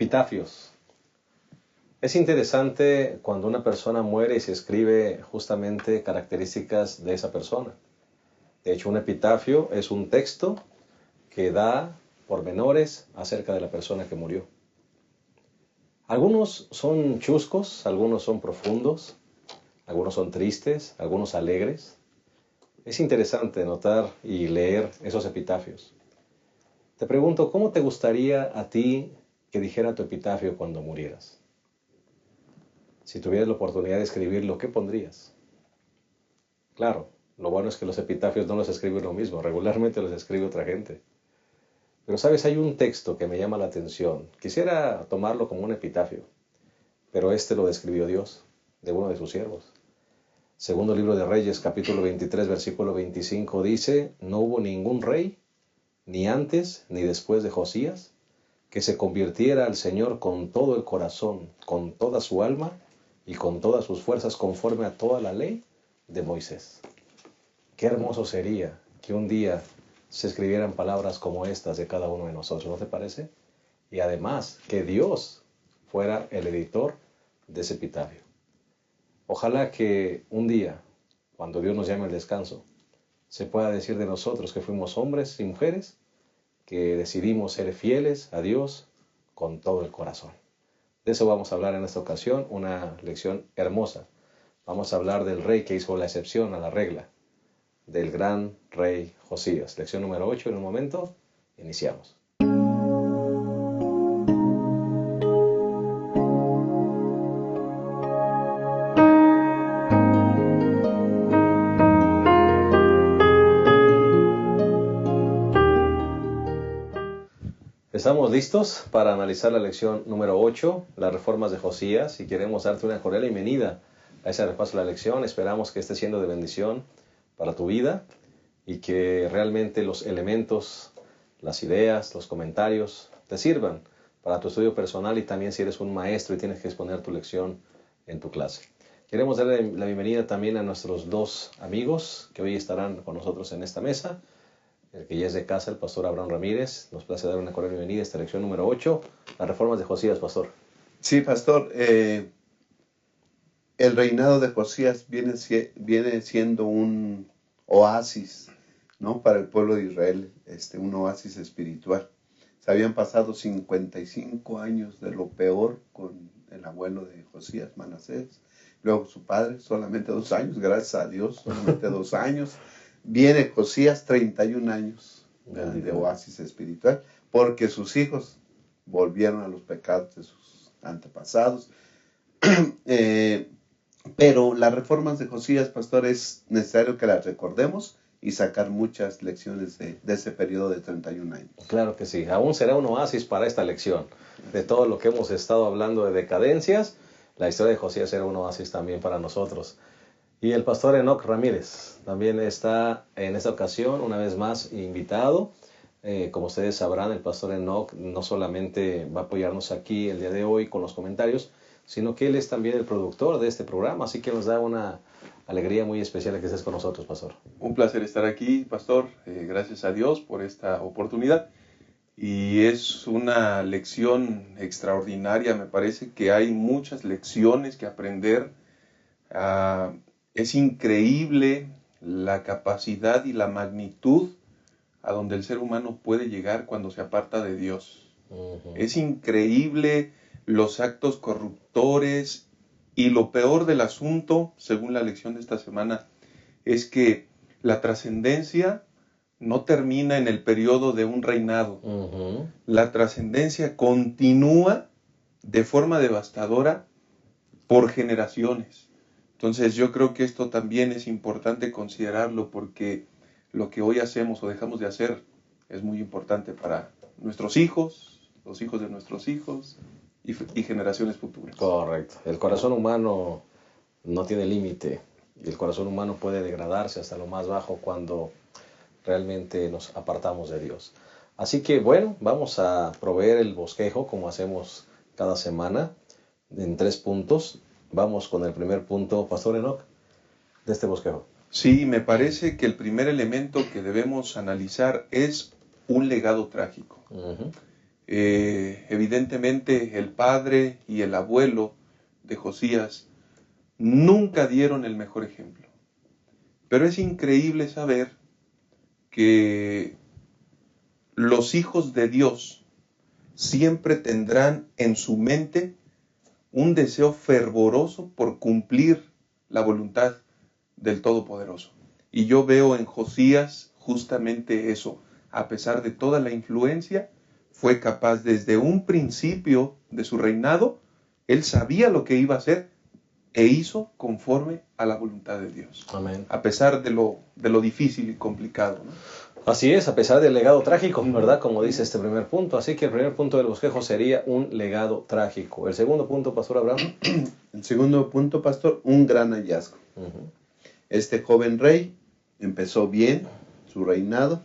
Epitafios. Es interesante cuando una persona muere y se escribe justamente características de esa persona. De hecho, un epitafio es un texto que da pormenores acerca de la persona que murió. Algunos son chuscos, algunos son profundos, algunos son tristes, algunos alegres. Es interesante notar y leer esos epitafios. Te pregunto, ¿cómo te gustaría a ti que dijera tu epitafio cuando murieras? Si tuvieras la oportunidad de escribirlo, ¿qué pondrías? Claro, lo bueno es que los epitafios no los escribe uno mismo, regularmente los escribe otra gente. Pero sabes, hay un texto que me llama la atención. Quisiera tomarlo como un epitafio, pero este lo describió Dios, de uno de sus siervos. Segundo libro de Reyes, capítulo 23, versículo 25, dice: No hubo ningún rey, ni antes ni después de Josías, que se convirtiera al Señor con todo el corazón, con toda su alma y con todas sus fuerzas, conforme a toda la ley de Moisés. Qué hermoso sería que un día se escribieran palabras como estas de cada uno de nosotros, ¿no te parece? Y además que Dios fuera el editor de ese epitafio. Ojalá que un día, cuando Dios nos llame al descanso, se pueda decir de nosotros que fuimos hombres y mujeres que decidimos ser fieles a Dios con todo el corazón. De eso vamos a hablar en esta ocasión, una lección hermosa. Vamos a hablar del rey que hizo la excepción a la regla, del gran rey Josías. Lección número 8 en un momento. Iniciamos. Estamos listos para analizar la lección número 8, las reformas de Josías, y queremos darte una cordial bienvenida a ese repaso de la lección. Esperamos que esté siendo de bendición para tu vida y que realmente los elementos, las ideas, los comentarios te sirvan para tu estudio personal y también si eres un maestro y tienes que exponer tu lección en tu clase. Queremos darle la bienvenida también a nuestros dos amigos que hoy estarán con nosotros en esta mesa. El que ya es de casa, el pastor Abraham Ramírez. Nos place dar una cordial bienvenida a esta lección número 8, las reformas de Josías, pastor. Sí, pastor. El reinado de Josías viene siendo un oasis, ¿no?, para el pueblo de Israel, un oasis espiritual. Se habían pasado 55 años de lo peor con el abuelo de Josías, Manasés. Luego su padre, solamente 2 años, gracias a Dios, solamente 2 años. Viene Josías, 31 años de oasis espiritual, porque sus hijos volvieron a los pecados de sus antepasados. Pero las reformas de Josías, pastor, es necesario que las recordemos y sacar muchas lecciones de ese periodo de 31 años. Claro que sí, aún será un oasis para esta lección. De todo lo que hemos estado hablando de decadencias, la historia de Josías era un oasis también para nosotros. Y el pastor Enoch Ramírez también está en esta ocasión, una vez más, invitado. Como ustedes sabrán, el pastor Enoch no solamente va a apoyarnos aquí el día de hoy con los comentarios, sino que él es también el productor de este programa, así que nos da una alegría muy especial que estés con nosotros, pastor. Un placer estar aquí, pastor. Gracias a Dios por esta oportunidad. Y es una lección extraordinaria, me parece que hay muchas lecciones que aprender. Es increíble la capacidad y la magnitud a donde el ser humano puede llegar cuando se aparta de Dios. Es increíble los actos corruptores y lo peor del asunto, según la lección de esta semana, es que la trascendencia no termina en el periodo de un reinado. La trascendencia continúa de forma devastadora por generaciones. Entonces yo creo que esto también es importante considerarlo porque lo que hoy hacemos o dejamos de hacer es muy importante para nuestros hijos, los hijos de nuestros hijos y generaciones futuras. Correcto. El corazón humano no tiene límite y el corazón humano puede degradarse hasta lo más bajo cuando realmente nos apartamos de Dios. Así que bueno, vamos a proveer el bosquejo como hacemos cada semana en 3 puntos. Vamos con el primer punto, pastor Enoch, de este bosquejo. Sí, me parece que el primer elemento que debemos analizar es un legado trágico. Evidentemente el padre y el abuelo de Josías nunca dieron el mejor ejemplo. Pero es increíble saber que los hijos de Dios siempre tendrán en su mente un deseo fervoroso por cumplir la voluntad del Todopoderoso. Y yo veo en Josías justamente eso. A pesar de toda la influencia, fue capaz desde un principio de su reinado, él sabía lo que iba a hacer e hizo conforme a la voluntad de Dios. Amén. A pesar de lo difícil y complicado, ¿no? Así es, a pesar del legado trágico, ¿verdad? Como dice este primer punto. Así que el primer punto del bosquejo sería un legado trágico. El segundo punto, Pastor Abraham. El segundo punto, pastor, un gran hallazgo. Este joven rey empezó bien su reinado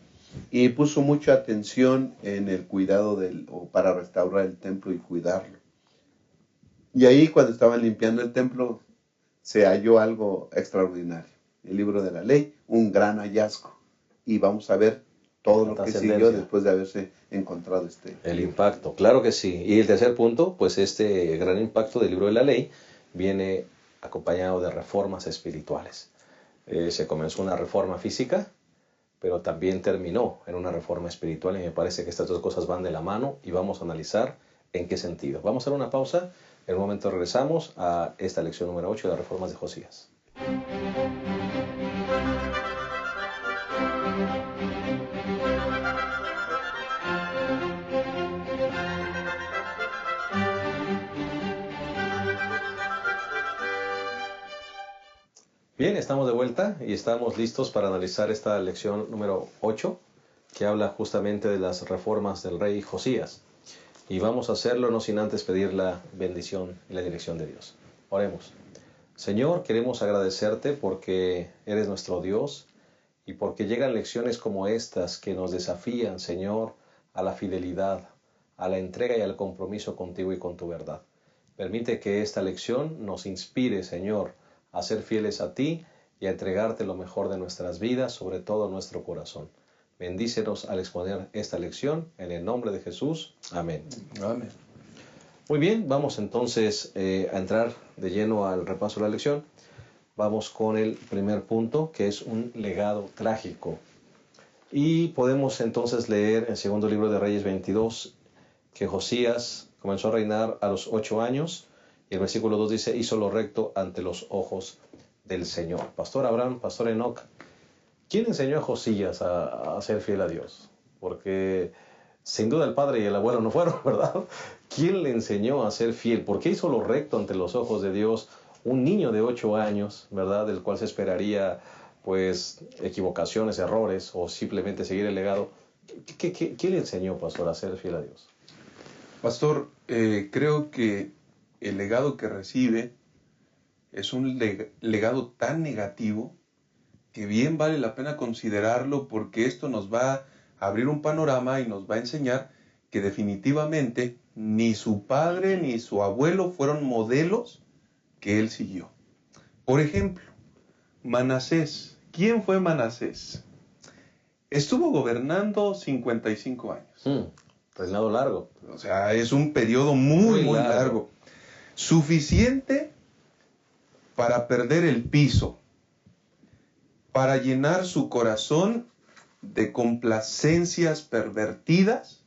y puso mucha atención en el cuidado para restaurar el templo y cuidarlo. Y ahí, cuando estaban limpiando el templo, se halló algo extraordinario. El libro de la ley, un gran hallazgo. Y vamos a ver todo lo que siguió después de haberse encontrado el impacto, claro que sí. Y el tercer punto, pues este gran impacto del libro de la ley viene acompañado de reformas espirituales. Se comenzó una reforma física, pero también terminó en una reforma espiritual, y me parece que estas dos cosas van de la mano y vamos a analizar en qué sentido. Vamos a hacer una pausa, en un momento regresamos a esta lección número 8 de las reformas de Josías. Bien, estamos de vuelta y estamos listos para analizar esta lección número 8, que habla justamente de las reformas del rey Josías. Y vamos a hacerlo no sin antes pedir la bendición y la dirección de Dios. Oremos. Señor, queremos agradecerte porque eres nuestro Dios y porque llegan lecciones como estas que nos desafían, Señor, a la fidelidad, a la entrega y al compromiso contigo y con tu verdad. Permite que esta lección nos inspire, Señor, a ser fieles a ti y a entregarte lo mejor de nuestras vidas, sobre todo nuestro corazón. Bendícenos al exponer esta lección, en el nombre de Jesús. Amén. Amén. Muy bien, vamos entonces a entrar de lleno al repaso de la lección. Vamos con el primer punto, que es un legado trágico. Y podemos entonces leer en segundo libro de Reyes 22, que Josías comenzó a reinar a los 8 años, y el versículo 2 dice, hizo lo recto ante los ojos del Señor. Pastor Abraham, Pastor Enoch, ¿quién enseñó a Josías a ser fiel a Dios? Porque sin duda el padre y el abuelo no fueron, ¿verdad? ¿Quién le enseñó a ser fiel? ¿Por qué hizo lo recto ante los ojos de Dios un niño de 8 años, ¿verdad? Del cual se esperaría, pues, equivocaciones, errores, o simplemente seguir el legado. ¿Quién le enseñó, pastor, a ser fiel a Dios? Pastor, creo que el legado que recibe es un legado tan negativo que bien vale la pena considerarlo, porque esto nos va a abrir un panorama y nos va a enseñar que definitivamente ni su padre ni su abuelo fueron modelos que él siguió. Por ejemplo, Manasés. ¿Quién fue Manasés? Estuvo gobernando 55 años. Reinado largo. O sea, es un periodo muy largo. Suficiente para perder el piso, para llenar su corazón de complacencias pervertidas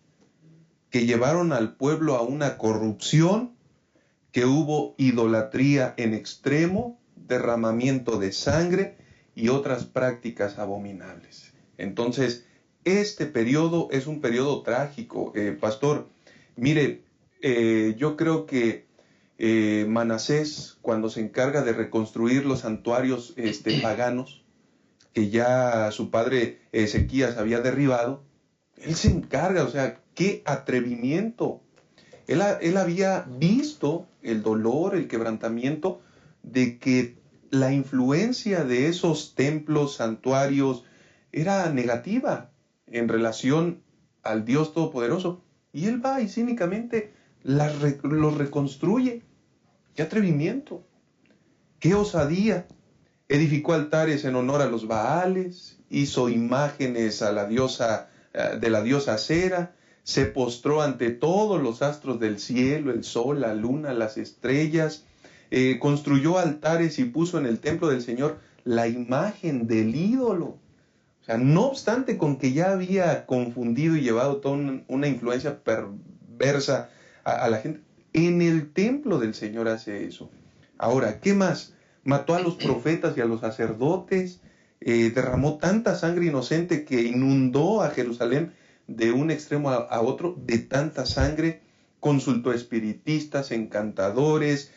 que llevaron al pueblo a una corrupción, que hubo idolatría en extremo, derramamiento de sangre y otras prácticas abominables. Entonces, este periodo es un periodo trágico. Pastor, mire, yo creo que Manasés, cuando se encarga de reconstruir los santuarios paganos, que ya su padre Ezequías había derribado, él se encarga, o sea, qué atrevimiento. Él había visto el dolor, el quebrantamiento de que la influencia de esos templos, santuarios, era negativa en relación al Dios Todopoderoso. Y él va y cínicamente los reconstruye. ¡Qué atrevimiento! ¡Qué osadía! Edificó altares en honor a los Baales, hizo imágenes a la diosa, de la diosa Acera, se postró ante todos los astros del cielo, el sol, la luna, las estrellas, construyó altares y puso en el templo del Señor la imagen del ídolo. O sea, no obstante con que ya había confundido y llevado toda una influencia perversa a la gente, en el templo del Señor hace eso. Ahora, ¿qué más? Mató a los profetas y a los sacerdotes, derramó tanta sangre inocente que inundó a Jerusalén de un extremo a otro de tanta sangre. Consultó espiritistas, encantadores,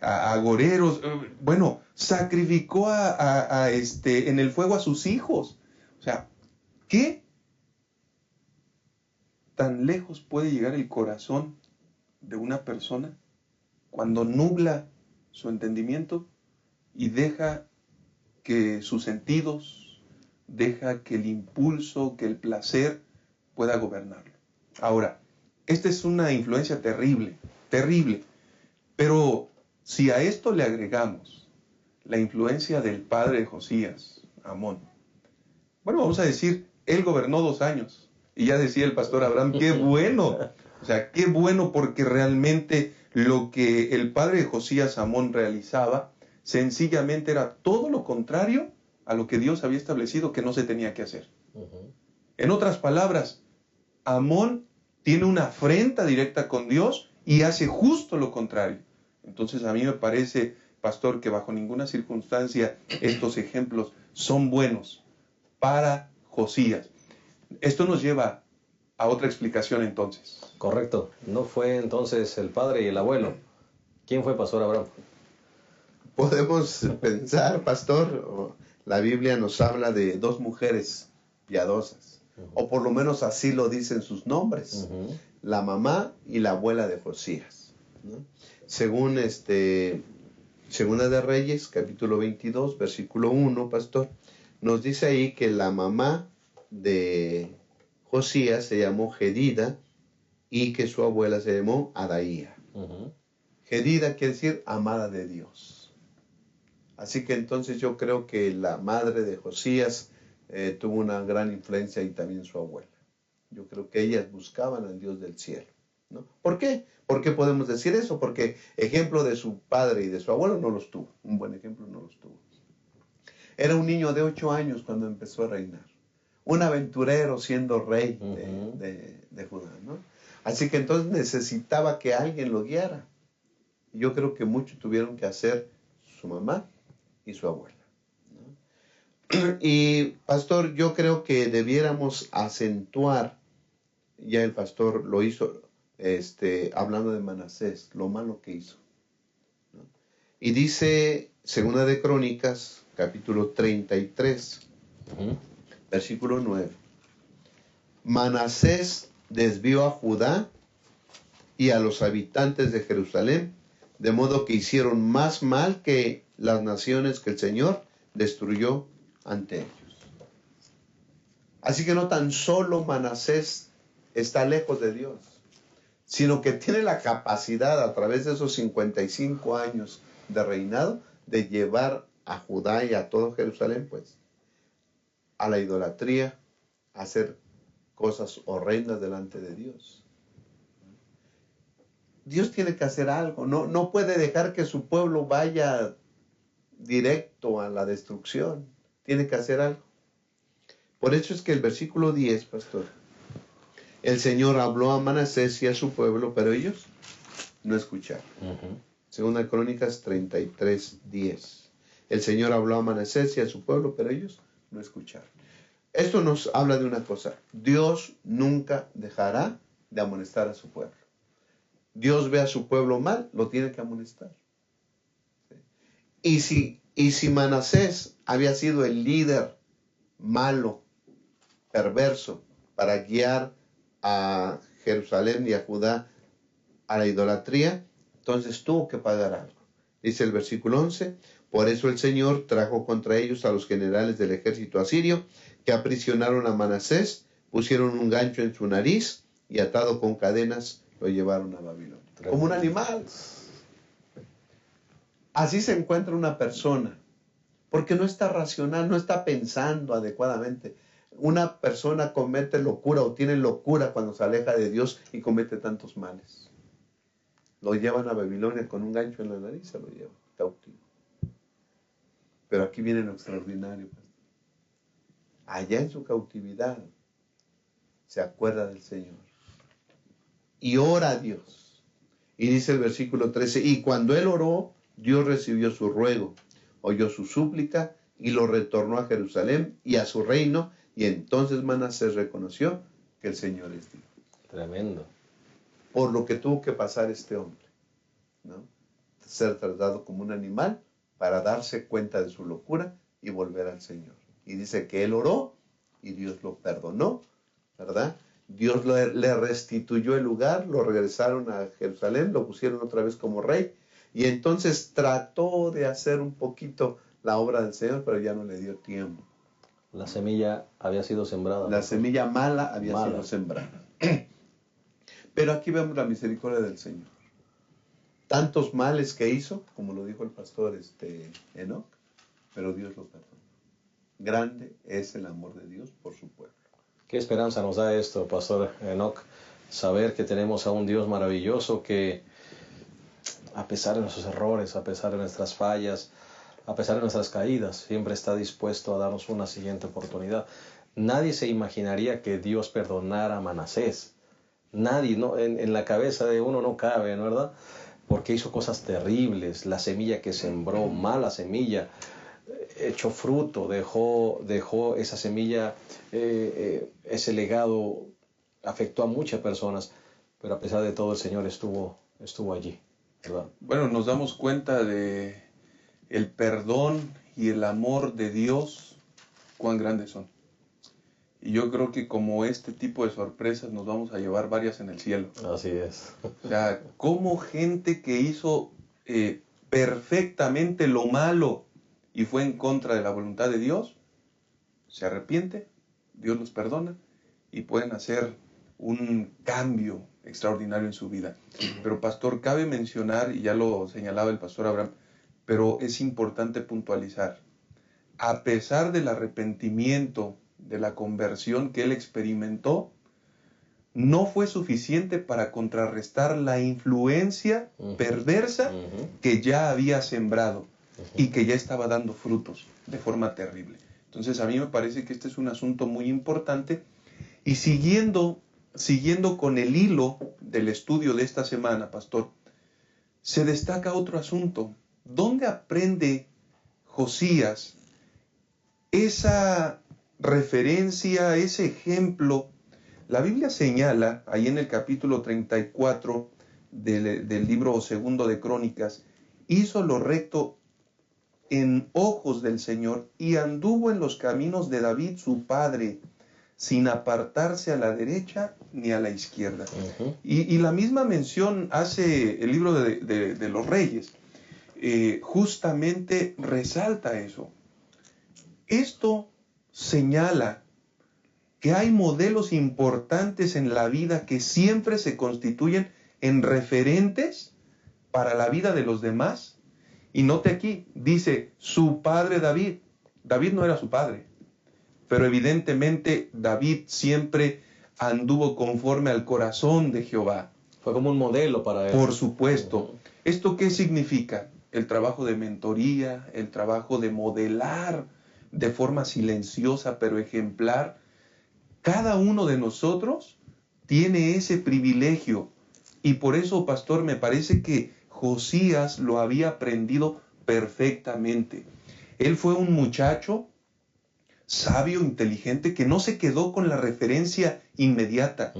agoreros, bueno, sacrificó en el fuego a sus hijos. O sea, ¿qué tan lejos puede llegar el corazón de una persona cuando nubla su entendimiento y deja que sus sentidos, deja que el impulso, que el placer pueda gobernarlo? Ahora, esta es una influencia terrible, terrible. Pero si a esto le agregamos la influencia del padre de Josías, Amón, bueno, vamos a decir, él gobernó 2 años. Y ya decía el pastor Abraham, qué bueno. O sea, qué bueno, porque realmente lo que el padre de Josías, Amón, realizaba, sencillamente era todo lo contrario a lo que Dios había establecido que no se tenía que hacer. En otras palabras, Amón tiene una afrenta directa con Dios y hace justo lo contrario. Entonces a mí me parece, pastor, que bajo ninguna circunstancia estos ejemplos son buenos para Josías. Esto nos lleva a otra explicación entonces. Correcto. ¿No fue entonces el padre y el abuelo? ¿Quién fue pastor Abraham? Podemos pensar, pastor, la Biblia nos habla de 2 mujeres piadosas, o por lo menos así lo dicen sus nombres, la mamá y la abuela de Josías, ¿no? Según Segunda de Reyes, capítulo 22, versículo 1, pastor, nos dice ahí que la mamá de Josías se llamó Jedida y que su abuela se llamó Adaía. Jedida quiere decir amada de Dios. Así que entonces yo creo que la madre de Josías tuvo una gran influencia y también su abuela. Yo creo que ellas buscaban al Dios del cielo, ¿no? ¿Por qué? ¿Por qué podemos decir eso? Porque ejemplo de su padre y de su abuelo no los tuvo. Un buen ejemplo no los tuvo. Era un niño de 8 años cuando empezó a reinar. Un aventurero siendo rey de Judá, ¿no? Así que entonces necesitaba que alguien lo guiara. Yo creo que mucho tuvieron que hacer su mamá y su abuela, ¿no? Y pastor, yo creo que debiéramos acentuar, ya el pastor lo hizo, hablando de Manasés, lo malo que hizo, ¿no? Y dice, Segunda de Crónicas, capítulo 33, versículo 9. Manasés desvió a Judá y a los habitantes de Jerusalén, de modo que hicieron más mal que las naciones que el Señor destruyó ante ellos. Así que no tan solo Manasés está lejos de Dios, sino que tiene la capacidad a través de esos 55 años de reinado de llevar a Judá y a todo Jerusalén, pues, a la idolatría, a hacer cosas horrendas delante de Dios. Dios tiene que hacer algo, no puede dejar que su pueblo vaya directo a la destrucción, tiene que hacer algo. Por eso es que el versículo 10, pastor, el Señor habló a Manasés y a su pueblo, pero ellos no escucharon. Segunda Crónicas 33, 10. El Señor habló a Manasés y a su pueblo, pero ellos no escucharon. Esto nos habla de una cosa: Dios nunca dejará de amonestar a su pueblo. Dios ve a su pueblo mal, lo tiene que amonestar. ¿Sí? Y si Manasés había sido el líder malo, perverso, para guiar a Jerusalén y a Judá a la idolatría, entonces tuvo que pagar algo. Dice el versículo 11, por eso el Señor trajo contra ellos a los generales del ejército asirio, que aprisionaron a Manasés, pusieron un gancho en su nariz y atado con cadenas lo llevaron a Babilonia. Como un animal. Así se encuentra una persona, porque no está racional, no está pensando adecuadamente. una persona comete locura o tiene locura cuando se aleja de Dios y comete tantos males? Lo llevan a Babilonia con un gancho en la nariz, se lo llevan cautivo. Pero aquí viene lo extraordinario, pastor. Allá en su cautividad se acuerda del Señor y ora a Dios. Y dice el versículo 13, y cuando él oró, Dios recibió su ruego, oyó su súplica y lo retornó a Jerusalén y a su reino, y entonces Manasés reconoció que el Señor es Dios. Tremendo. Por lo que tuvo que pasar este hombre, ¿no? Ser tratado como un animal para darse cuenta de su locura y volver al Señor. Y dice que él oró y Dios lo perdonó, ¿verdad? Dios le restituyó el lugar, lo regresaron a Jerusalén, lo pusieron otra vez como rey, y entonces trató de hacer un poquito la obra del Señor, pero ya no le dio tiempo. La semilla había sido sembrada. La semilla mala había sido sembrada. Pero aquí vemos la misericordia del Señor. Tantos males que hizo, como lo dijo el pastor Enoc, pero Dios lo perdonó. Grande es el amor de Dios por su pueblo. Qué esperanza nos da esto, pastor Enoc, saber que tenemos a un Dios maravilloso que, a pesar de nuestros errores, a pesar de nuestras fallas, a pesar de nuestras caídas, siempre está dispuesto a darnos una siguiente oportunidad. Nadie se imaginaría que Dios perdonara a Manasés. Nadie, ¿no? En la cabeza de uno no cabe, ¿no, verdad? Porque hizo cosas terribles. La semilla que sembró, mala semilla, echó fruto, dejó esa semilla, ese legado afectó a muchas personas, pero a pesar de todo el Señor estuvo allí, ¿verdad? Bueno, nos damos cuenta de el perdón y el amor de Dios, cuán grandes son. Y yo creo que como este tipo de sorpresas nos vamos a llevar varias en el cielo. Así es. O sea, como gente que hizo perfectamente lo malo y fue en contra de la voluntad de Dios, se arrepiente, Dios los perdona y pueden hacer un cambio extraordinario en su vida. Pero pastor, cabe mencionar, y ya lo señalaba el pastor Abraham, pero es importante puntualizar, a pesar del arrepentimiento, de la conversión que él experimentó, no fue suficiente para contrarrestar la influencia perversa que ya había sembrado y que ya estaba dando frutos de forma terrible. Entonces a mí me parece que este es un asunto muy importante, y siguiendo con el hilo del estudio de esta semana, pastor, se destaca otro asunto. ¿Dónde aprende Josías esa referencia, ese ejemplo? La Biblia señala, ahí en el capítulo 34 del libro segundo de Crónicas, hizo lo recto en ojos del Señor y anduvo en los caminos de David su padre, sin apartarse a la derecha ni a la izquierda. Y la misma mención hace el libro de los Reyes. Justamente resalta eso. Esto señala que hay modelos importantes en la vida que siempre se constituyen en referentes para la vida de los demás. Y note aquí, dice, su padre David. David no era su padre, pero evidentemente David siempre anduvo conforme al corazón de Jehová. Fue como un modelo para él. Por supuesto. ¿Esto qué significa? El trabajo de mentoría, el trabajo de modelar de forma silenciosa pero ejemplar. Cada uno de nosotros tiene ese privilegio, y por eso, pastor, me parece que Josías lo había aprendido perfectamente. Él fue un muchacho sabio, inteligente, que no se quedó con la referencia inmediata.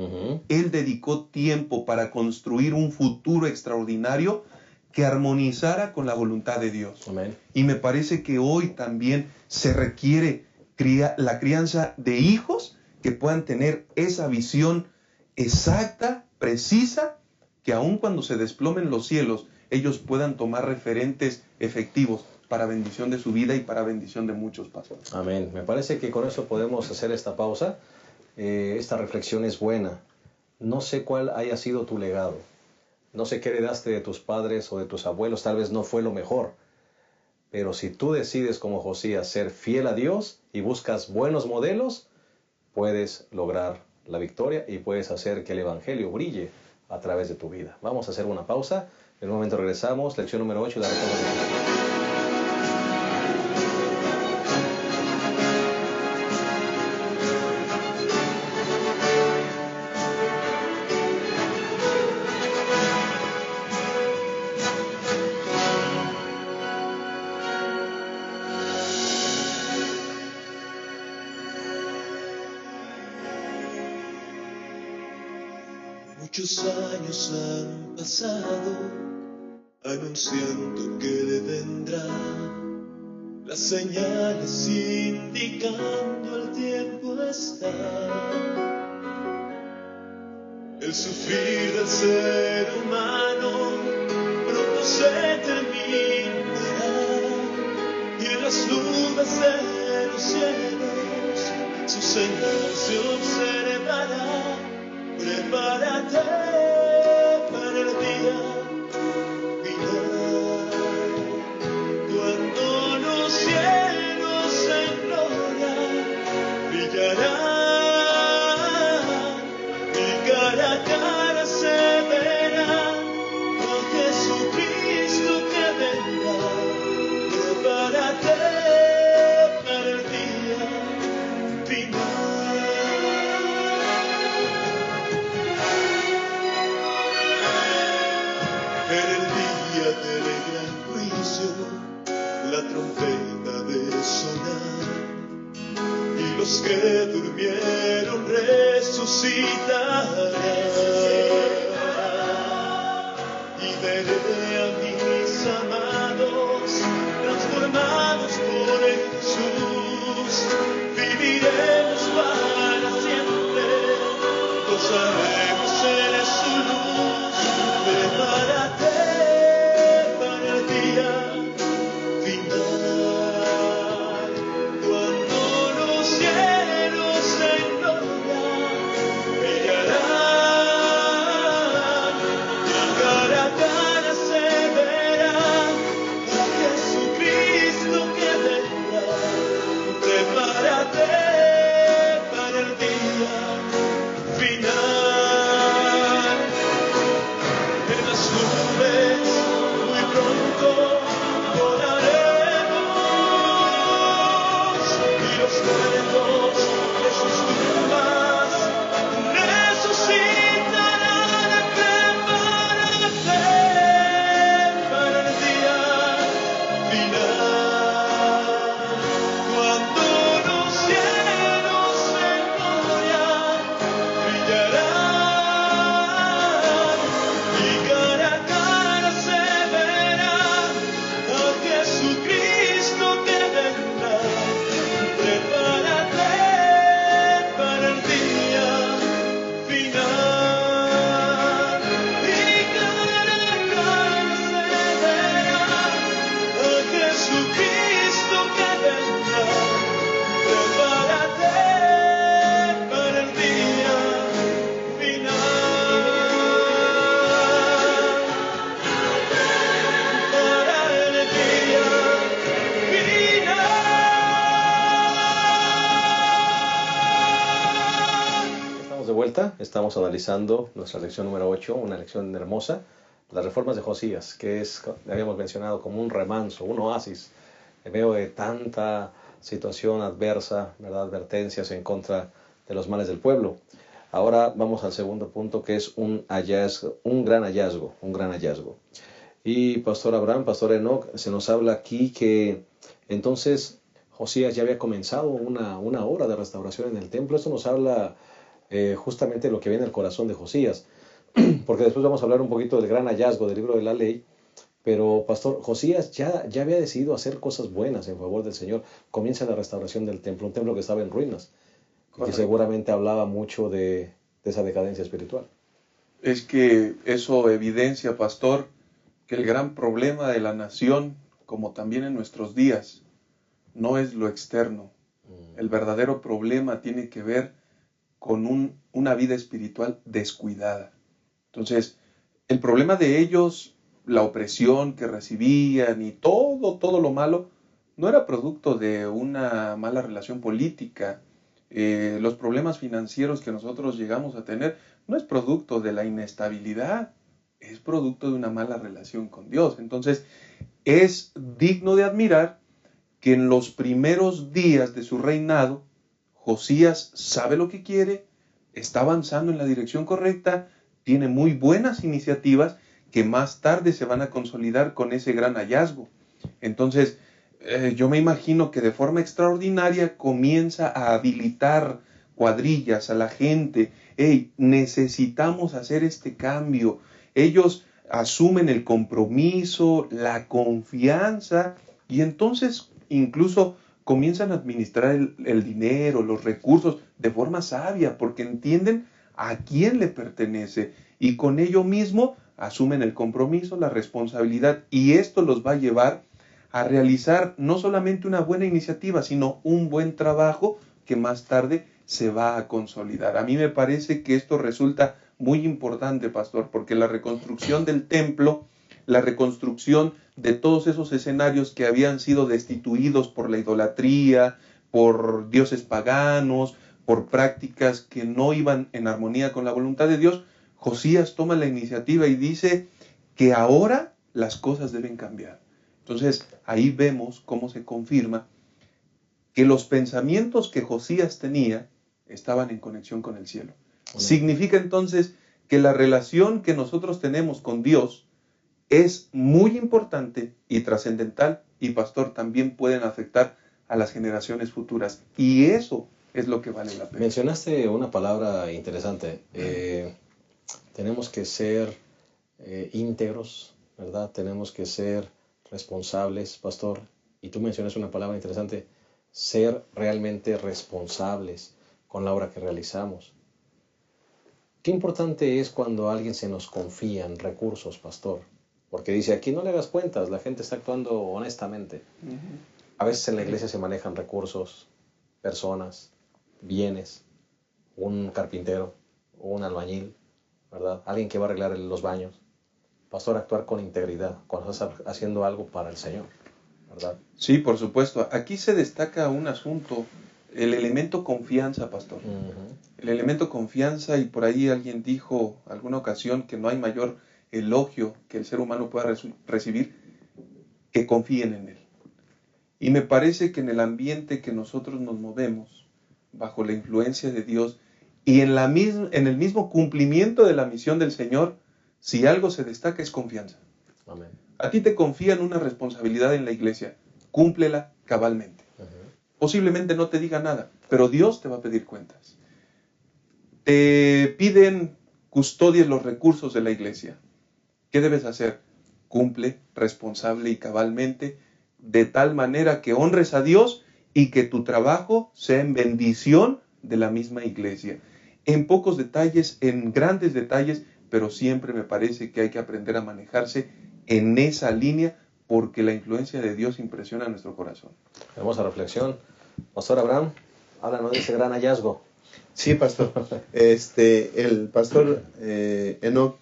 Él dedicó tiempo para construir un futuro extraordinario que armonizara con la voluntad de Dios. Amén. Y me parece que hoy también se requiere la crianza de hijos que puedan tener esa visión exacta, precisa, que aun cuando se desplomen los cielos, ellos puedan tomar referentes efectivos para bendición de su vida y para bendición de muchos, pastor. Amén. Me parece que con eso podemos hacer esta pausa. Esta reflexión es buena. No sé cuál haya sido tu legado. No sé qué heredaste de tus padres o de tus abuelos. Tal vez no fue lo mejor. Pero si tú decides como Josías ser fiel a Dios y buscas buenos modelos, puedes lograr la victoria y puedes hacer que el Evangelio brille a través de tu vida. Vamos a hacer una pausa. En un momento regresamos. Lección número 8, la reforma de Jesús. Muchos años han pasado, anunciando que le vendrá, las señales indicando el tiempo está. El sufrir del ser humano pronto se terminará, y en las nubes de los cielos su señal se observará. Prepárate para el día final, cuando los cielos en gloria brillarán, y cara a cara se verá con Jesucristo que vendrá. Prepárate para el día final. Del gran juicio, la trompeta de sonar, y los que durmieron resucitarán, y veré a mis amados transformados por Jesús. Viviremos para siempre, gozaremos en su luz. Prepárate para el día final, cuando los cielos en gloria brillarán, y cara a cara se verá a Jesucristo que vendrá. Prepárate para el día final. En las nubes muy pronto volaremos, y los muertos de sus tumbas resucitarán. Prepárate para el día final, cuando los cielos en gloria brillarán, y cara a cara se verá a Jesucristo que vendrá. Prepárate para el día final, y cara a cara se verá a Jesucristo que vendrá. Prepárate para el día final, para el día final. Estamos de vuelta, estamos analizando nuestra lección número 8, una lección hermosa, las reformas de Josías, que es, habíamos mencionado, como un remanso, un oasis, en medio de tanta situación adversa, ¿verdad? Advertencias en contra de los males del pueblo. Ahora vamos al segundo punto, que es un hallazgo, un gran hallazgo. Y Pastor Abraham, Pastor Enoch, se nos habla aquí que entonces Josías ya había comenzado una obra de restauración en el templo. Esto nos habla justamente de lo que viene al corazón de Josías, porque después vamos a hablar un poquito del gran hallazgo del libro de la ley. Pero Pastor, Josías ya había decidido hacer cosas buenas en favor del Señor. Comienza la restauración del templo, un templo que estaba en ruinas, y que seguramente hablaba mucho de esa decadencia espiritual. Es que eso evidencia, pastor, que el gran problema de la nación, como también en nuestros días, no es lo externo. El verdadero problema tiene que ver con una vida espiritual descuidada. Entonces, el problema de ellos, la opresión que recibían y todo lo malo, no era producto de una mala relación política, los problemas financieros que nosotros llegamos a tener no es producto de la inestabilidad, es producto de una mala relación con Dios. Entonces, es digno de admirar que en los primeros días de su reinado, Josías sabe lo que quiere, está avanzando en la dirección correcta, tiene muy buenas iniciativas que más tarde se van a consolidar con ese gran hallazgo. Entonces, yo me imagino que de forma extraordinaria comienza a habilitar cuadrillas a la gente. Hey, necesitamos hacer este cambio. Ellos asumen el compromiso, la confianza, y entonces incluso comienzan a administrar el dinero, los recursos de forma sabia, porque entienden a quién le pertenece, y con ello mismo asumen el compromiso, la responsabilidad, y esto los va a llevar a realizar no solamente una buena iniciativa, sino un buen trabajo que más tarde se va a consolidar. A mí me parece que esto resulta muy importante, pastor, porque la reconstrucción del templo, la reconstrucción de todos esos escenarios que habían sido destituidos por la idolatría, por dioses paganos, por prácticas que no iban en armonía con la voluntad de Dios, Josías toma la iniciativa y dice que ahora las cosas deben cambiar. Entonces, ahí vemos cómo se confirma que los pensamientos que Josías tenía estaban en conexión con el cielo. Significa entonces que la relación que nosotros tenemos con Dios es muy importante y trascendental, y pastor, también pueden afectar a las generaciones futuras. Y eso es lo que vale la pena. Mencionaste una palabra interesante. Tenemos que ser íntegros, ¿verdad? Tenemos que ser responsables, pastor. Y tú mencionas una palabra interesante, ser realmente responsables con la obra que realizamos. Qué importante es cuando a alguien se nos confían recursos, pastor. Porque dice, aquí no le hagas cuentas, la gente está actuando honestamente. A veces en la iglesia se manejan recursos, personas, bienes, un carpintero, un albañil, ¿verdad? Alguien que va a arreglar los baños. Pastor, actuar con integridad cuando estás haciendo algo para el Señor, ¿verdad? Sí, por supuesto. Aquí se destaca un asunto, el elemento confianza, pastor. El elemento confianza, y por ahí alguien dijo alguna ocasión que no hay mayor elogio que el ser humano pueda recibir que confíen en él. Y me parece que en el ambiente que nosotros nos movemos, bajo la influencia de Dios y en el mismo cumplimiento de la misión del Señor, si algo se destaca es confianza. Amén. A ti te confían una responsabilidad en la iglesia, cúmplela cabalmente. Posiblemente no te diga nada, pero Dios te va a pedir cuentas. Te piden custodies los recursos de la iglesia. ¿Qué debes hacer? Cumple responsable y cabalmente, de tal manera que honres a Dios y que tu trabajo sea en bendición de la misma iglesia. En pocos detalles, en grandes detalles, pero siempre me parece que hay que aprender a manejarse en esa línea, porque la influencia de Dios impresiona nuestro corazón. Hermosa reflexión. Pastor Abraham, háblanos de ese gran hallazgo. Sí, pastor. El pastor Enoch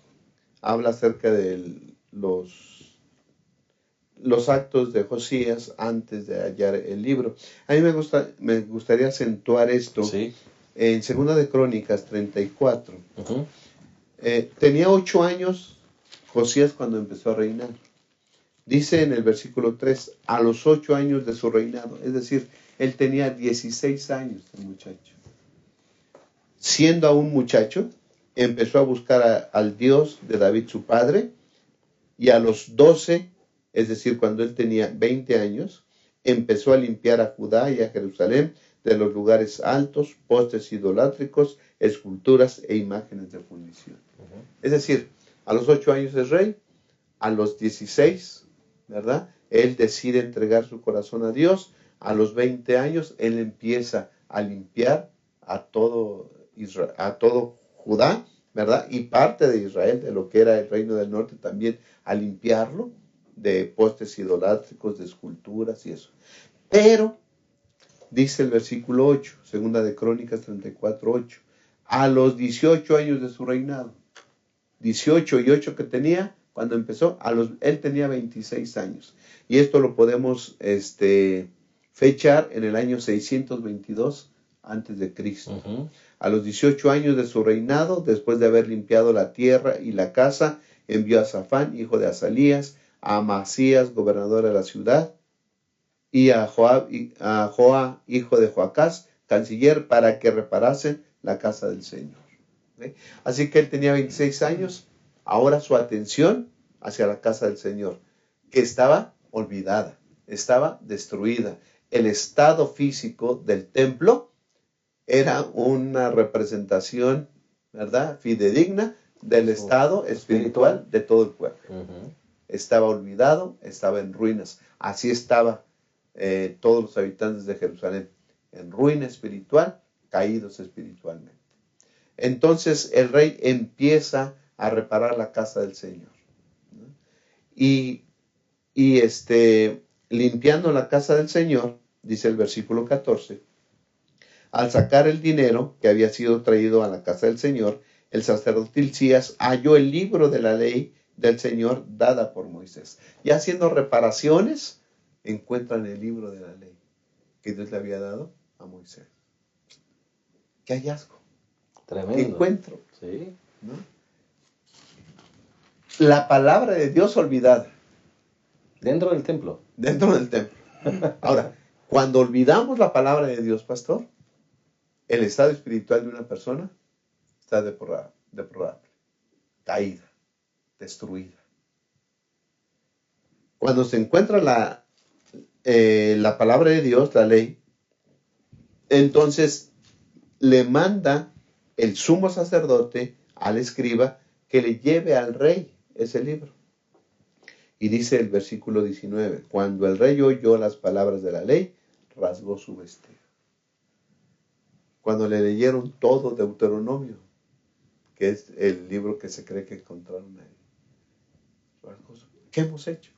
habla acerca de los actos de Josías antes de hallar el libro. A mí me gustaría acentuar esto. Sí. En 2 de Crónicas 34. Tenía 8 años Josías cuando empezó a reinar. Dice en el versículo 3, a los 8 años de su reinado. Es decir, él tenía 16 años, el muchacho. Siendo aún muchacho, empezó a buscar al Dios de David su padre, y a los 12, es decir, cuando él tenía 20 años, empezó a limpiar a Judá y a Jerusalén de los lugares altos, postes idolátricos, esculturas e imágenes de fundición. Es decir, a los 8 años es rey, a los 16, ¿verdad? Él decide entregar su corazón a Dios. A los 20 años él empieza a limpiar a todo Judá, ¿verdad? Y parte de Israel, de lo que era el reino del norte, también a limpiarlo de postes idolátricos, de esculturas y eso. Pero dice el versículo 8, 2 de Crónicas 34, 8, a los 18 años de su reinado, 18 y 8 que tenía cuando empezó, él tenía 26 años. Y esto lo podemos fechar en el año 622 antes de Cristo. Ujú. A los 18 años de su reinado, después de haber limpiado la tierra y la casa, envió a Safán, hijo de Azalías, a Amasías, gobernador de la ciudad, y a Joa, hijo de Joacás, canciller, para que reparasen la casa del Señor. ¿Sí? Así que él tenía 26 años, ahora su atención hacia la casa del Señor, que estaba olvidada, estaba destruida. El estado físico del templo era una representación, ¿verdad?, fidedigna del estado espiritual de todo el pueblo. Ujú. Estaba olvidado, estaba en ruinas. Así estaba todos los habitantes de Jerusalén, en ruina espiritual, caídos espiritualmente. Entonces el rey empieza a reparar la casa del Señor, ¿no? Y limpiando la casa del Señor, dice el versículo 14, al sacar el dinero que había sido traído a la casa del Señor, el sacerdote Hilcías halló el libro de la ley del Señor dada por Moisés. Y haciendo reparaciones, encuentran el libro de la ley que Dios le había dado a Moisés. ¡Qué hallazgo! Tremendo. ¡Qué encuentro! Sí. ¿No? La palabra de Dios olvidada Dentro del templo. dentro del templo. Ahora, cuando olvidamos la palabra de Dios, pastor, el estado espiritual de una persona está deplorable, caída, destruida. Cuando se encuentra la palabra de Dios, la ley, entonces le manda el sumo sacerdote al escriba que le lleve al rey ese libro. Y dice el versículo 19, cuando el rey oyó las palabras de la ley, rasgó su vestido. Cuando le leyeron todo Deuteronomio, que es el libro que se cree que encontraron ahí, ¿qué hemos hecho?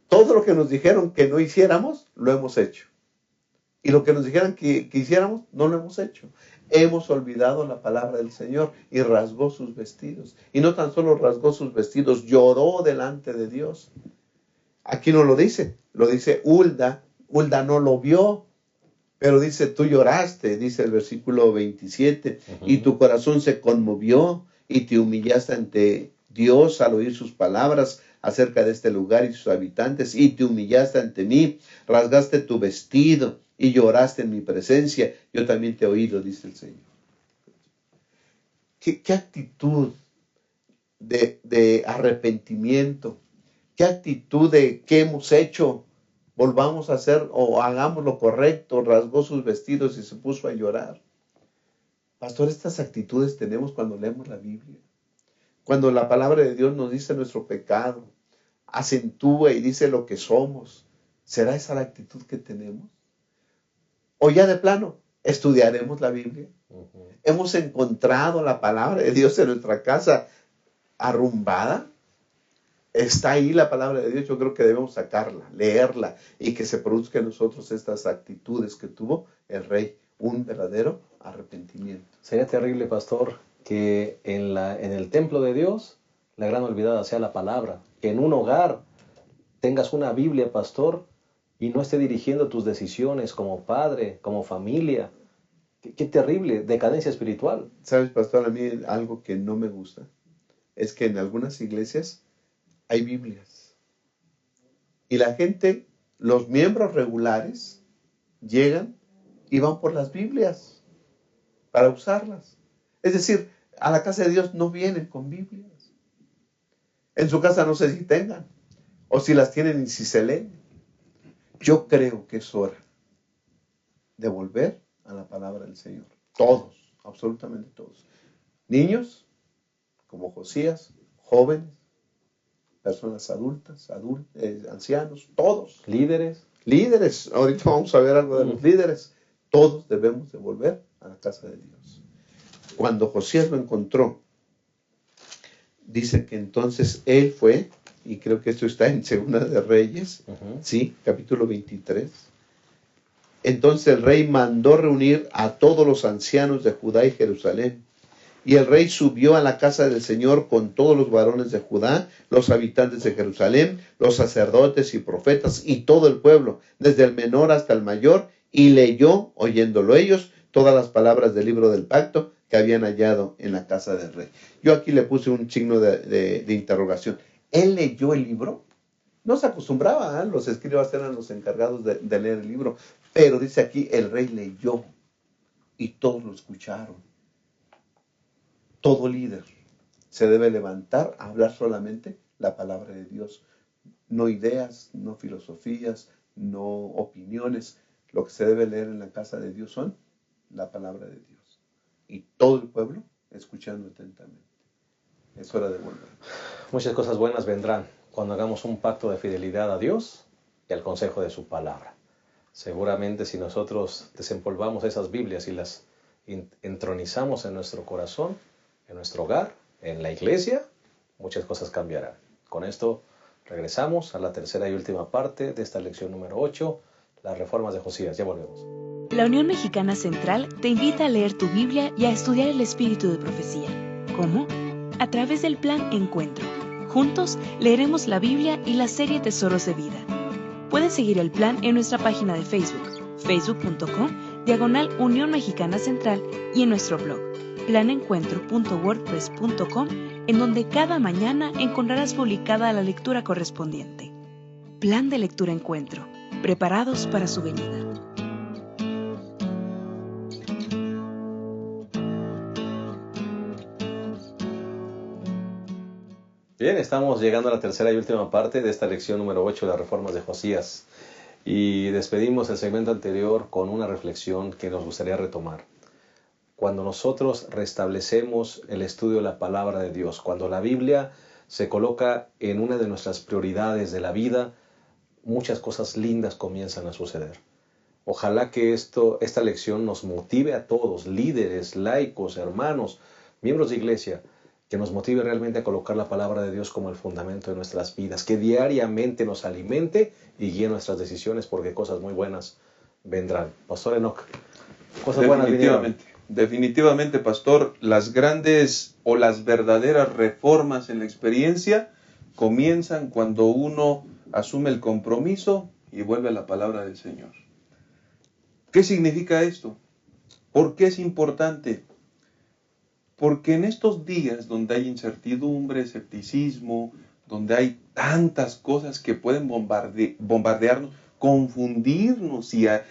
Todo lo que nos dijeron que no hiciéramos, lo hemos hecho. Y lo que nos dijeron que hiciéramos, no lo hemos hecho. Hemos olvidado la palabra del Señor y rasgó sus vestidos. Y no tan solo rasgó sus vestidos, lloró delante de Dios. Aquí no lo dice Hulda. Hulda no lo vio, pero dice, tú lloraste, dice el versículo 27, y tu corazón se conmovió y te humillaste ante Dios al oír sus palabras acerca de este lugar y sus habitantes, y te humillaste ante mí, rasgaste tu vestido y lloraste en mi presencia. Yo también te he oído, dice el Señor. ¿Qué actitud de arrepentimiento? ¿Qué actitud de qué hemos hecho? Volvamos a hacer o hagamos lo correcto. Rasgó sus vestidos y se puso a llorar. Pastor, estas actitudes tenemos cuando leemos la Biblia. Cuando la palabra de Dios nos dice nuestro pecado, acentúa y dice lo que somos. ¿Será esa la actitud que tenemos? O ya de plano, estudiaremos la Biblia. Hemos encontrado la palabra de Dios en nuestra casa arrumbada. Está ahí la palabra de Dios. Yo creo que debemos sacarla, leerla y que se produzca en nosotros estas actitudes que tuvo el rey, un verdadero arrepentimiento. Sería terrible, pastor, que en el templo de Dios la gran olvidada sea la palabra. Que en un hogar tengas una Biblia, pastor, y no esté dirigiendo tus decisiones como padre, como familia. Qué terrible decadencia espiritual. ¿Sabes, pastor? A mí algo que no me gusta es que en algunas iglesias hay Biblias. Y la gente, los miembros regulares, llegan y van por las Biblias para usarlas. Es decir, a la casa de Dios no vienen con Biblias. En su casa no sé si tengan, o si las tienen y si se leen. Yo creo que es hora de volver a la palabra del Señor. Todos, absolutamente todos. Niños, como Josías, jóvenes, personas adultas, ancianos, todos. Líderes, ahorita vamos a ver algo de los líderes. Todos debemos de volver a la casa de Dios. Cuando Josías lo encontró, dice que entonces él fue, y creo que esto está en Segunda de Reyes, sí, capítulo 23. Entonces el rey mandó reunir a todos los ancianos de Judá y Jerusalén. Y el rey subió a la casa del Señor con todos los varones de Judá, los habitantes de Jerusalén, los sacerdotes y profetas y todo el pueblo, desde el menor hasta el mayor, y leyó, oyéndolo ellos, todas las palabras del libro del pacto que habían hallado en la casa del rey. Yo aquí le puse un signo de interrogación. ¿Él leyó el libro? No se acostumbraba, los escribas eran los encargados de leer el libro, pero dice aquí, el rey leyó y todos lo escucharon. Todo líder se debe levantar a hablar solamente la palabra de Dios. No ideas, no filosofías, no opiniones. Lo que se debe leer en la casa de Dios son la palabra de Dios. Y todo el pueblo escuchando atentamente. Es hora de volver. Muchas cosas buenas vendrán cuando hagamos un pacto de fidelidad a Dios y al consejo de su palabra. Seguramente si nosotros desempolvamos esas Biblias y las entronizamos en nuestro corazón, en nuestro hogar, en la iglesia, muchas cosas cambiarán. Con esto regresamos a la tercera y última parte de esta lección número 8, las reformas de Josías. Ya volvemos. La Unión Mexicana Central te invita a leer tu Biblia y a estudiar el espíritu de profecía. ¿Cómo? A través del Plan Encuentro. Juntos leeremos la Biblia y la serie Tesoros de Vida. Puedes seguir el plan en nuestra página de Facebook, facebook.com/Unión Mexicana Central, y en nuestro blog, planencuentro.wordpress.com, en donde cada mañana encontrarás publicada la lectura correspondiente. Plan de Lectura Encuentro, preparados para su venida. Bien, estamos llegando a la tercera y última parte de esta lección número 8, las reformas de Josías. Y despedimos el segmento anterior con una reflexión que nos gustaría retomar. Cuando nosotros restablecemos el estudio de la palabra de Dios, cuando la Biblia se coloca en una de nuestras prioridades de la vida, muchas cosas lindas comienzan a suceder. Ojalá que esta lección nos motive a todos, líderes, laicos, hermanos, miembros de iglesia, que nos motive realmente a colocar la palabra de Dios como el fundamento de nuestras vidas, que diariamente nos alimente y guíe nuestras decisiones, porque cosas muy buenas vendrán. Pastor Enoch, cosas buenas vinieron. Definitivamente, pastor, las grandes o las verdaderas reformas en la experiencia comienzan cuando uno asume el compromiso y vuelve a la palabra del Señor. ¿Qué significa esto? ¿Por qué es importante? Porque en estos días donde hay incertidumbre, escepticismo, donde hay tantas cosas que pueden bombardearnos, confundirnos y a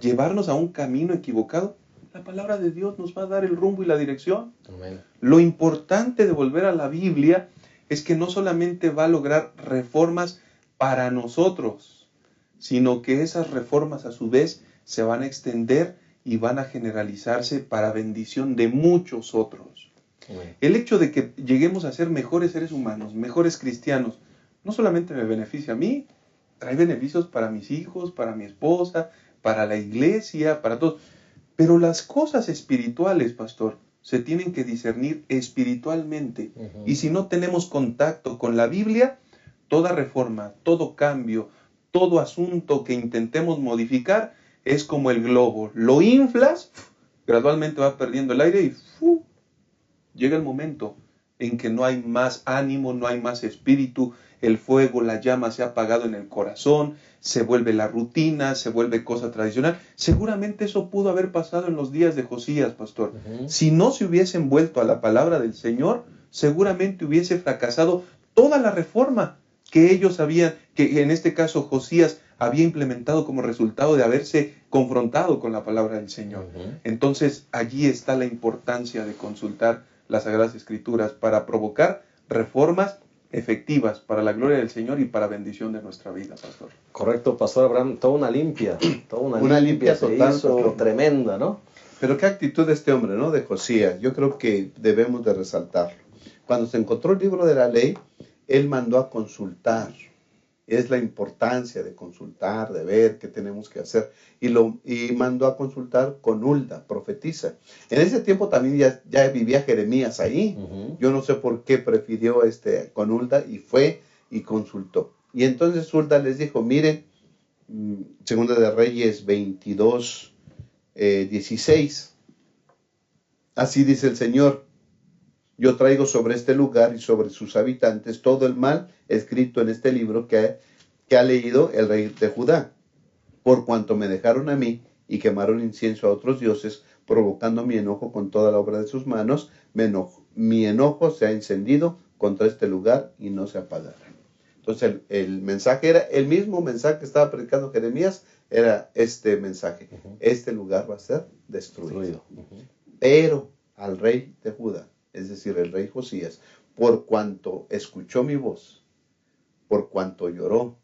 llevarnos a un camino equivocado, la palabra de Dios nos va a dar el rumbo y la dirección. Amén. Lo importante de volver a la Biblia es que no solamente va a lograr reformas para nosotros, sino que esas reformas a su vez se van a extender y van a generalizarse para bendición de muchos otros. Amén. El hecho de que lleguemos a ser mejores seres humanos, mejores cristianos, no solamente me beneficia a mí, trae beneficios para mis hijos, para mi esposa, para la iglesia, para todos. Pero las cosas espirituales, pastor, se tienen que discernir espiritualmente. Uh-huh. Y si no tenemos contacto con la Biblia, toda reforma, todo cambio, todo asunto que intentemos modificar es como el globo. Lo inflas, gradualmente va perdiendo el aire y llega el momento en que no hay más ánimo, no hay más espíritu, el fuego, la llama se ha apagado en el corazón, se vuelve la rutina, se vuelve cosa tradicional. Seguramente eso pudo haber pasado en los días de Josías, pastor. Uh-huh. Si no se hubiesen vuelto a la palabra del Señor, seguramente hubiese fracasado toda la reforma que ellos habían, que en este caso Josías había implementado como resultado de haberse confrontado con la palabra del Señor. Uh-huh. Entonces, allí está la importancia de consultar las Sagradas Escrituras para provocar reformas efectivas para la gloria del Señor y para bendición de nuestra vida, pastor. Correcto, Pastor Abraham, toda una limpia Limpia se total, hizo, pastor. tremenda, ¿no? Pero qué actitud de este hombre, ¿no? De Josías. Yo creo que debemos de resaltarlo. Cuando se encontró el libro de la ley, él mandó a consultar. Es la importancia de consultar, de ver qué tenemos que hacer. Y mandó a consultar con Hulda, profetisa. En ese tiempo también ya vivía Jeremías ahí. Uh-huh. Yo no sé por qué prefirió con Hulda y fue y consultó. Y entonces Hulda les dijo, miren, Segunda de Reyes 22, 16. Así dice el Señor. Yo traigo sobre este lugar y sobre sus habitantes todo el mal escrito en este libro que ha leído el rey de Judá, por cuanto me dejaron a mí y quemaron incienso a otros dioses, provocando mi enojo con toda la obra de sus manos. Mi enojo se ha encendido contra este lugar y no se apagará. Entonces el mensaje era el mismo mensaje que estaba predicando Jeremías, era este mensaje. Este lugar va a ser destruido. Pero al rey de Judá, es decir, el rey Josías, por cuanto escuchó mi voz, por cuanto lloró,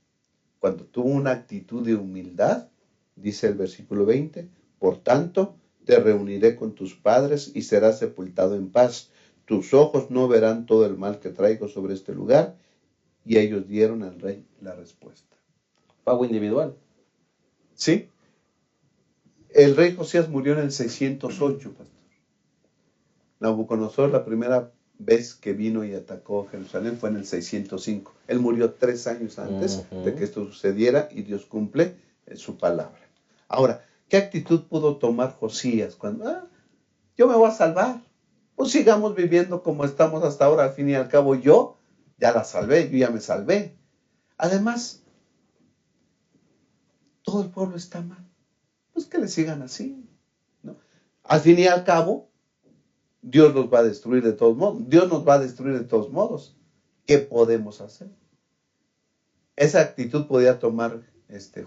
cuando tuvo una actitud de humildad, dice el versículo 20, por tanto, te reuniré con tus padres y serás sepultado en paz. Tus ojos no verán todo el mal que traigo sobre este lugar. Y ellos dieron al rey la respuesta. Pago individual. Sí. El rey Josías murió en el 608, pastor. Nabucodonosor, la primera vez que vino y atacó Jerusalén fue en el 605. Él murió 3 años antes de que esto sucediera y Dios cumple su palabra. Ahora, ¿qué actitud pudo tomar Josías cuando, yo me voy a salvar? Pues sigamos viviendo como estamos hasta ahora, al fin y al cabo yo ya la salvé, yo ya me salvé. Además, todo el pueblo está mal. Pues que le sigan así, ¿no? Al fin y al cabo, Dios nos va a destruir de todos modos. Dios nos va a destruir de todos modos. ¿Qué podemos hacer? Esa actitud podía tomar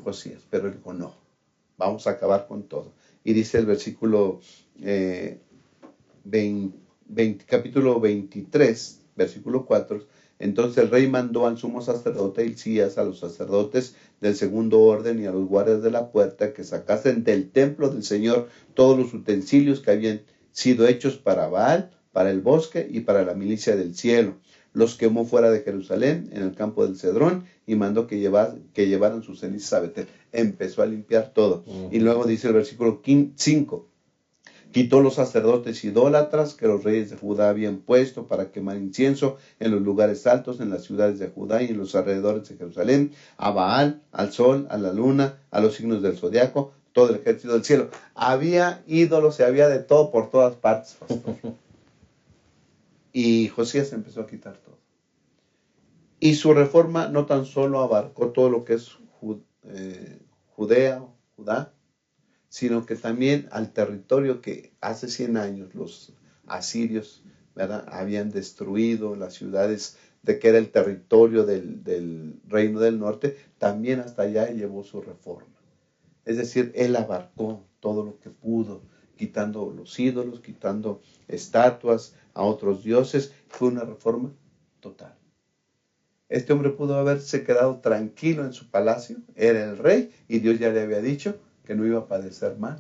Josías, pero él dijo, no, vamos a acabar con todo. Y dice el versículo capítulo 23, versículo 4, entonces el rey mandó al sumo sacerdote Hilcías, a los sacerdotes del segundo orden y a los guardias de la puerta que sacasen del templo del Señor todos los utensilios que habían sido hechos para Baal, para el bosque y para la milicia del cielo. Los quemó fuera de Jerusalén, en el campo del Cedrón, y mandó que llevaran sus cenizas a Betel. Empezó a limpiar todo. Y luego dice el versículo 5, quitó los sacerdotes idólatras que los reyes de Judá habían puesto para quemar incienso en los lugares altos, en las ciudades de Judá y en los alrededores de Jerusalén, a Baal, al sol, a la luna, a los signos del zodiaco, todo el ejército del cielo. Había ídolos y había de todo por todas partes, pastor. Y Josías empezó a quitar todo. Y su reforma no tan solo abarcó todo lo que es Judá, sino que también al territorio que hace 100 años los asirios, ¿verdad?, habían destruido, las ciudades de que era el territorio del reino del norte, también hasta allá llevó su reforma. Es decir, él abarcó todo lo que pudo, quitando los ídolos, quitando estatuas a otros dioses. Fue una reforma total. Este hombre pudo haberse quedado tranquilo en su palacio, era el rey y Dios ya le había dicho que no iba a padecer mal.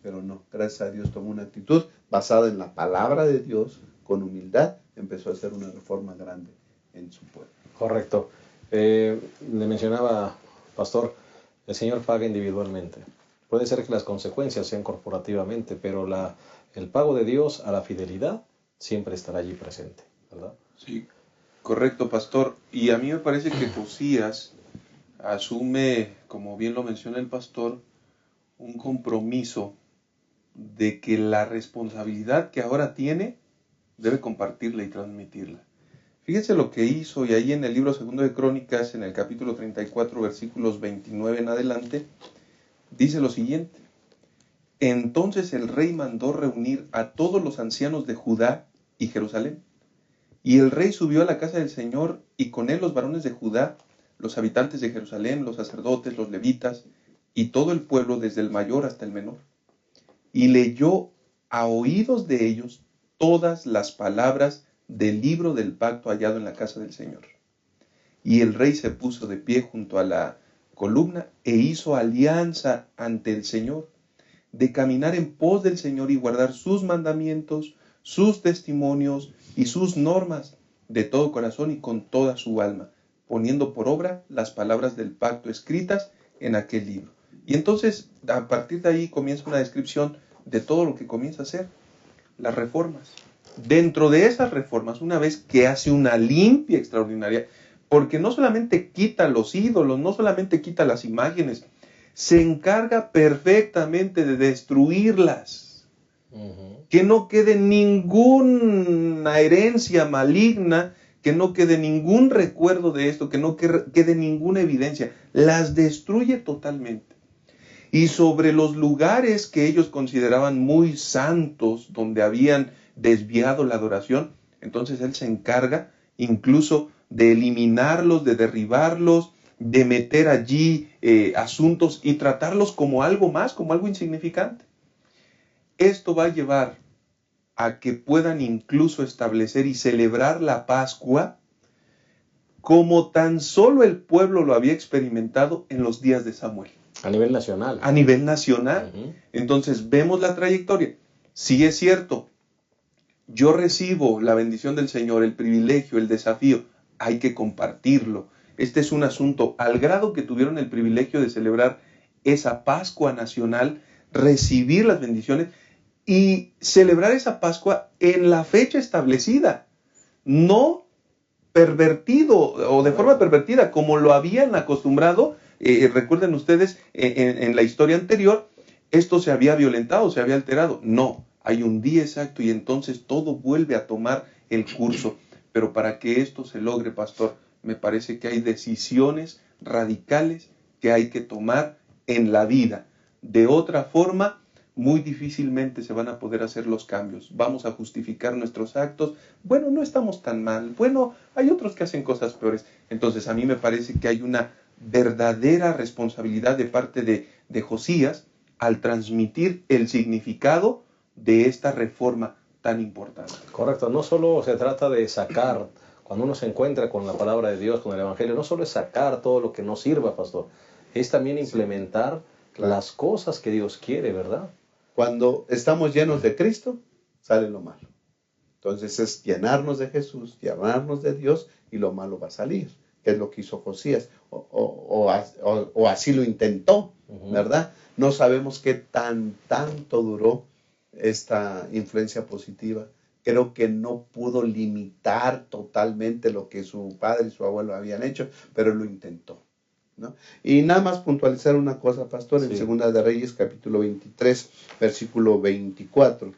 Pero no, gracias a Dios tomó una actitud basada en la palabra de Dios, con humildad, empezó a hacer una reforma grande en su pueblo. Correcto. Le mencionaba, pastor, el Señor paga individualmente. Puede ser que las consecuencias sean corporativamente, pero el pago de Dios a la fidelidad siempre estará allí presente, ¿verdad? Sí, correcto, pastor. Y a mí me parece que Josías asume, como bien lo menciona el pastor, un compromiso de que la responsabilidad que ahora tiene debe compartirla y transmitirla. Fíjense lo que hizo, y ahí en el libro 2 de Crónicas, en el capítulo 34, versículos 29 en adelante, dice lo siguiente: entonces el rey mandó reunir a todos los ancianos de Judá y Jerusalén, y el rey subió a la casa del Señor, y con él los varones de Judá, los habitantes de Jerusalén, los sacerdotes, los levitas, y todo el pueblo, desde el mayor hasta el menor. Y leyó a oídos de ellos todas las palabras del libro del pacto hallado en la casa del Señor. Y el rey se puso de pie junto a la columna e hizo alianza ante el Señor, de caminar en pos del Señor y guardar sus mandamientos, sus testimonios y sus normas de todo corazón y con toda su alma, poniendo por obra las palabras del pacto escritas en aquel libro. Y entonces, a partir de ahí comienza una descripción de todo lo que comienza a hacer, las reformas. Dentro de esas reformas, una vez que hace una limpia extraordinaria, porque no solamente quita los ídolos, no solamente quita las imágenes, se encarga perfectamente de destruirlas. Que no quede ninguna herencia maligna, que no quede ningún recuerdo de esto, que no quede ninguna evidencia. Las destruye totalmente. y sobre los lugares que ellos consideraban muy santos, donde habían desviado la adoración, entonces Él se encarga incluso de eliminarlos, de derribarlos, de meter allí asuntos y tratarlos como algo más, como algo insignificante. Esto va a llevar a que puedan incluso establecer y celebrar la Pascua como tan solo el pueblo lo había experimentado en los días de Samuel. A nivel nacional. A nivel nacional. Ujú. Entonces vemos la trayectoria. Sí es cierto, yo recibo la bendición del Señor, el privilegio, el desafío, hay que compartirlo. Este es un asunto, al grado que tuvieron el privilegio de celebrar esa Pascua nacional, recibir las bendiciones y celebrar esa Pascua en la fecha establecida, no pervertido o de forma pervertida como lo habían acostumbrado. Recuerden ustedes, en la historia anterior, esto se había violentado, se había alterado. No, hay un día exacto y entonces todo vuelve a tomar el curso. Pero para que esto se logre, pastor, me parece que hay decisiones radicales que hay que tomar en la vida. De otra forma, muy difícilmente se van a poder hacer los cambios. Vamos a justificar nuestros actos. Bueno, no estamos tan mal. Bueno, hay otros que hacen cosas peores. Entonces, a mí me parece que hay una verdadera responsabilidad de parte de Josías al transmitir el significado de esta reforma tan importante. Correcto, no solo se trata de sacar, cuando uno se encuentra con la palabra de Dios, con el Evangelio, no solo es sacar todo lo que no sirva, pastor, es también implementar claro. las cosas que Dios quiere, ¿verdad? Cuando estamos llenos de Cristo, sale lo malo. Entonces es llenarnos de Jesús, llenarnos de Dios y lo malo va a salir, que es lo que hizo Josías, o así lo intentó, ¿verdad? No sabemos qué tanto duró esta influencia positiva. Creo que no pudo limitar totalmente lo que su padre y su abuelo habían hecho, pero lo intentó, ¿no? Y nada más puntualizar una cosa, pastor, en Sí. Segunda de Reyes, capítulo 23, versículo 24.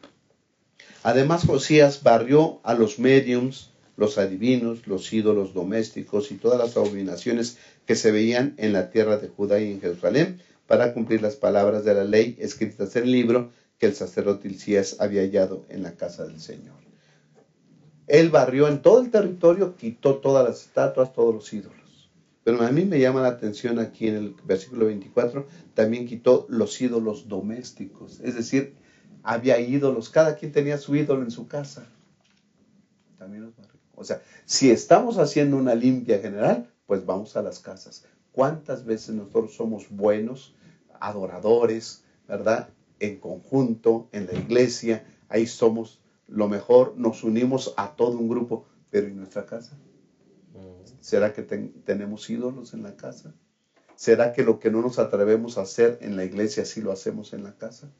Además, Josías barrió a los médiums, los adivinos, los ídolos domésticos y todas las abominaciones que se veían en la tierra de Judá y en Jerusalén, para cumplir las palabras de la ley escritas en el libro que el sacerdote Hilcías había hallado en la casa del Señor. Él barrió en todo el territorio, quitó todas las estatuas, todos los ídolos. Pero a mí me llama la atención aquí en el versículo 24, también quitó los ídolos domésticos. Es decir, había ídolos, cada quien tenía su ídolo en su casa. También los barrió. O sea, si estamos haciendo una limpia general, pues vamos a las casas. ¿Cuántas veces nosotros somos buenos, adoradores, ¿verdad? En conjunto, en la iglesia, ahí somos lo mejor, nos unimos a todo un grupo, pero ¿en nuestra casa? ¿Será que tenemos ídolos en la casa? ¿Será que lo que no nos atrevemos a hacer en la iglesia sí lo hacemos en la casa?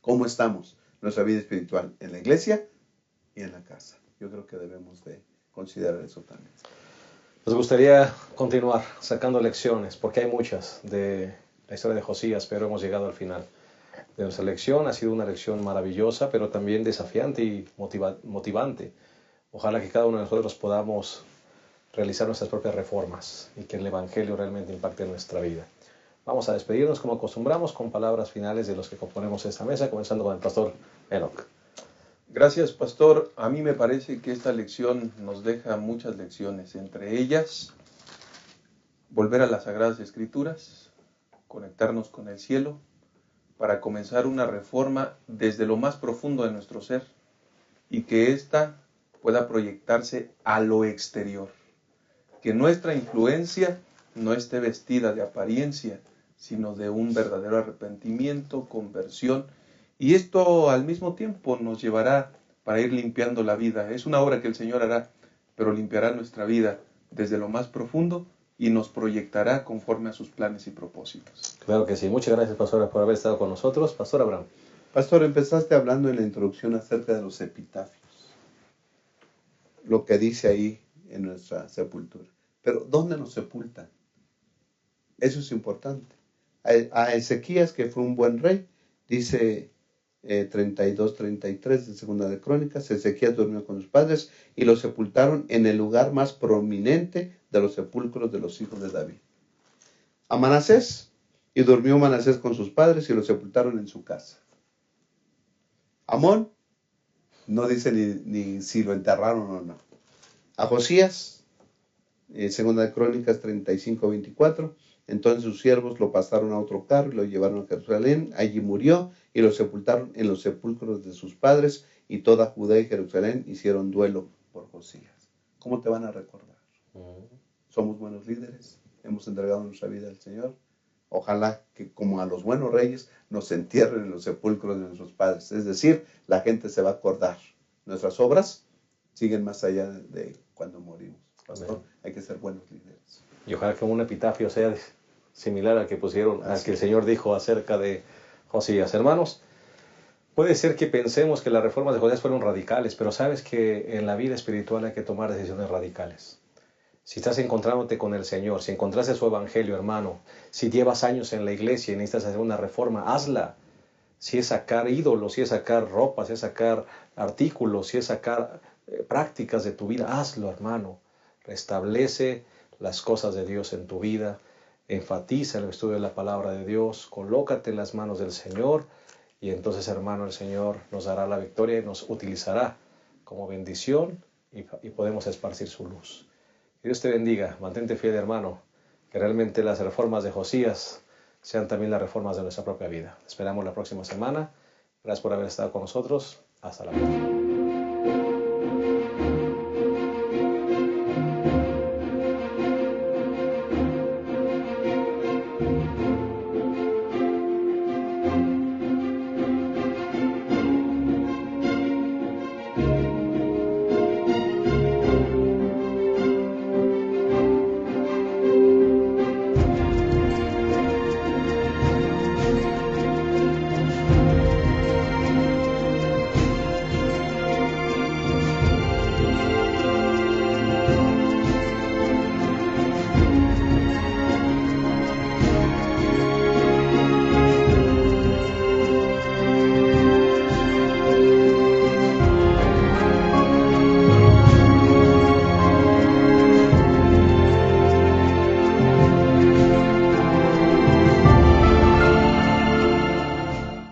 ¿Cómo estamos? Nuestra vida espiritual en la iglesia y en la casa. Yo creo que debemos de considerar eso también. Nos gustaría continuar sacando lecciones, porque hay muchas de la historia de Josías, pero hemos llegado al final de nuestra lección. Ha sido una lección maravillosa, pero también desafiante y motivante. Ojalá que cada uno de nosotros podamos realizar nuestras propias reformas y que el Evangelio realmente impacte en nuestra vida. Vamos a despedirnos como acostumbramos con palabras finales de los que componemos esta mesa, comenzando con el pastor Enoch. Gracias, pastor. A mí me parece que esta lección nos deja muchas lecciones, entre ellas volver a las Sagradas Escrituras, conectarnos con el cielo, para comenzar una reforma desde lo más profundo de nuestro ser y que ésta pueda proyectarse a lo exterior. Que nuestra influencia no esté vestida de apariencia, sino de un verdadero arrepentimiento, conversión. Y esto al mismo tiempo nos llevará para ir limpiando la vida. Es una obra que el Señor hará, pero limpiará nuestra vida desde lo más profundo y nos proyectará conforme a sus planes y propósitos. Claro que sí. Muchas gracias, pastor, por haber estado con nosotros. Pastor Abraham. Pastor, empezaste hablando en la introducción acerca de los epitafios. Lo que dice ahí en nuestra sepultura. Pero ¿dónde nos sepultan? Eso es importante. A Ezequías, que fue un buen rey, dice 32-33 de Segunda de Crónicas, Ezequías durmió con sus padres y lo sepultaron en el lugar más prominente de los sepulcros de los hijos de David. A Manasés Y durmió Manasés con sus padres y lo sepultaron en su casa. Amón no dice ni si lo enterraron o no. A Josías, segunda de Crónicas 35-24, entonces sus siervos lo pasaron a otro carro y lo llevaron a Jerusalén. Allí murió y lo sepultaron en los sepulcros de sus padres, y toda Judá y Jerusalén hicieron duelo por Josías. ¿Cómo te van a recordar? Somos buenos líderes, hemos entregado nuestra vida al Señor. Ojalá que, como a los buenos reyes, nos entierren en los sepulcros de nuestros padres. Es decir, la gente se va a acordar. Nuestras obras siguen más allá de cuando morimos. Pastor, hay que ser buenos líderes. Y ojalá que un epitafio sea similar al que pusieron, al que el Señor dijo acerca de Josías. Hermanos, puede ser que pensemos que las reformas de Josías fueron radicales, pero sabes que en la vida espiritual hay que tomar decisiones radicales. Si estás encontrándote con el Señor, si encontraste su evangelio, hermano, si llevas años en la iglesia y necesitas hacer una reforma, hazla. Si es sacar ídolos, si es sacar ropa, si es sacar artículos, si es sacar prácticas de tu vida, hazlo, hermano. Restablece las cosas de Dios en tu vida, enfatiza el estudio de la palabra de Dios, colócate en las manos del Señor, y entonces, hermano, el Señor nos dará la victoria y nos utilizará como bendición y podemos esparcir su luz. Que Dios te bendiga, mantente fiel, hermano, que realmente las reformas de Josías sean también las reformas de nuestra propia vida. Esperamos la próxima semana. Gracias por haber estado con nosotros. Hasta la próxima.